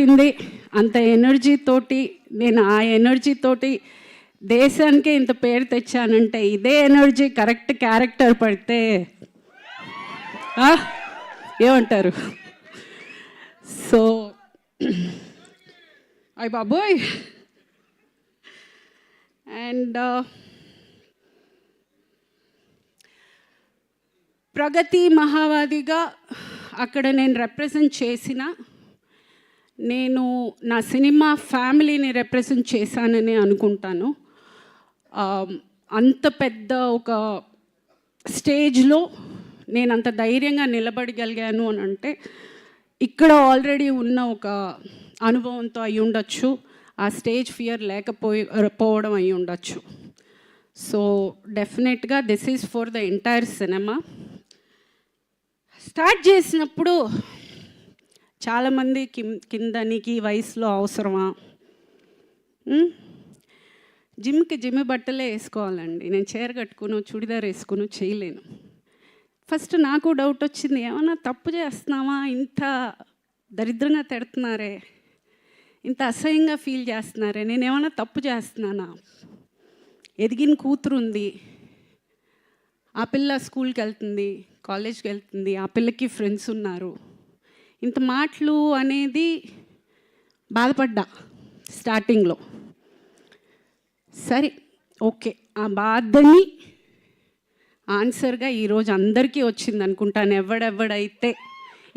పెట్టింది అంత ఎనర్జీతోటి, నేను ఆ ఎనర్జీతోటి దేశానికే ఇంత పేరు తెచ్చానంటే ఇదే ఎనర్జీ కరెక్ట్ క్యారెక్టర్ పడితే ఏమంటారు? సో అయ్ బాబోయ్. అండ్ ప్రగతి మహావాదిగా అక్కడ నేను రిప్రజెంట్ చేసిన, నేను నా సినిమా ఫ్యామిలీని రిప్రజెంట్ చేశానని అనుకుంటాను. అంత పెద్ద ఒక స్టేజ్లో నేను అంత ధైర్యంగా నిలబడగలిగాను అని అంటే ఇక్కడ ఆల్రెడీ ఉన్న ఒక అనుభవంతో అయి ఉండొచ్చు, ఆ స్టేజ్ ఫియర్ లేకపోవడం అయి ఉండొచ్చు. సో డెఫినెట్గా this is for the entire cinema. Start చేసినప్పుడు చాలామంది కింద నీకు ఈ వయసులో అవసరమా, జిమ్కి జిమ్ బట్టలే వేసుకోవాలండి, నేను చీర కట్టుకుని చుడిదార్ వేసుకుని చేయలేను. ఫస్ట్ నాకు డౌట్ వచ్చింది, ఏమన్నా తప్పు చేస్తున్నావా, ఇంత దరిద్రంగా తిడుతున్నారే, ఇంత అసహ్యంగా ఫీల్ చేస్తున్నారే, నేను ఏమన్నా తప్పు చేస్తున్నానా? ఎదిగిన కూతురు ఉంది, ఆ పిల్ల స్కూల్కి వెళ్తుంది, కాలేజ్కి వెళ్తుంది, ఆ పిల్లకి ఫ్రెండ్స్ ఉన్నారు, ఇంత మాటలు అనేది బాధపడ్డా స్టార్టింగ్లో. సరే ఓకే, ఆ బాధని ఆన్సర్గా ఈరోజు అందరికీ వచ్చింది అనుకుంటాను. ఎవడెవడైతే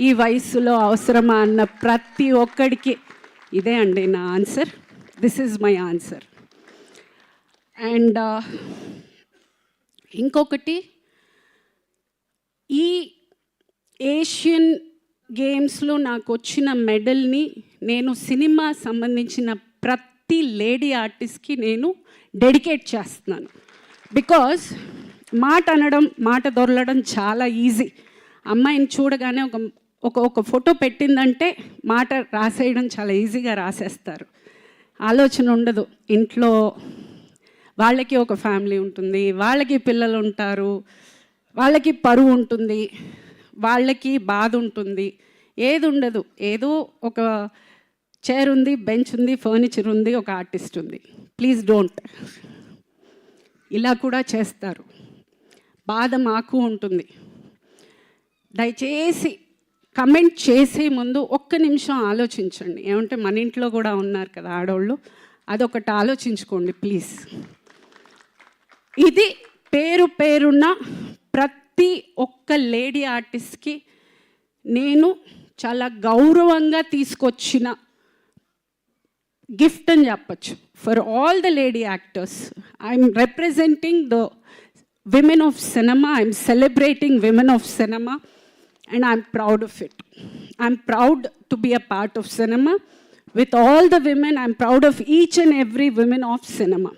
ఈ వయసులో అవసరమా అన్న ప్రతి ఒక్కడికి ఇదే అండి నా answer. This is my answer. And ఇంకొకటి, ఈ ఏషియన్ గేమ్స్లో నాకు వచ్చిన మెడల్ని నేను సినిమా సంబంధించిన ప్రతి లేడీ ఆర్టిస్ట్కి నేను డెడికేట్ చేస్తున్నాను. బికాజ్ మాట అనడం, మాట దొరలడం చాలా ఈజీ. అమ్మాయిని చూడగానే ఒక ఫోటో పెట్టిందంటే మాట రాసేయడం చాలా ఈజీగా రాసేస్తారు, ఆలోచన ఉండదు. ఇంట్లో వాళ్ళకి ఒక ఫ్యామిలీ ఉంటుంది, వాళ్ళకి పిల్లలు ఉంటారు, వాళ్ళకి పరువు ఉంటుంది, వాళ్ళకి బాధ ఉంటుంది, ఏది ఉండదు. ఏదో ఒక చైర్ ఉంది, బెంచ్ ఉంది, ఫర్నిచర్ ఉంది, ఒక ఆర్టిస్ట్ ఉంది. Please don't. ఇలా కూడా చేస్తారు, బాధ మాకు ఉంటుంది. దయచేసి కమెంట్ చేసే ముందు ఒక్క నిమిషం ఆలోచించండి. ఏమంటే మన ఇంట్లో కూడా ఉన్నారు కదా ఆడవాళ్ళు, అదొకటి ఆలోచించుకోండి ప్లీజ్. ఇది పేరున్న ప్రతి ఒక్క లేడీ ఆర్టిస్ట్కి నేను చాలా గౌరవంగా తీసుకొచ్చిన గిఫ్ట్ అని చెప్పచ్చు. For all the lady actors, I'm representing the women of cinema, I'm celebrating women of cinema and I'm proud of it. I'm proud to be a part of cinema. With all the women, I'm proud of each and every woman of cinema.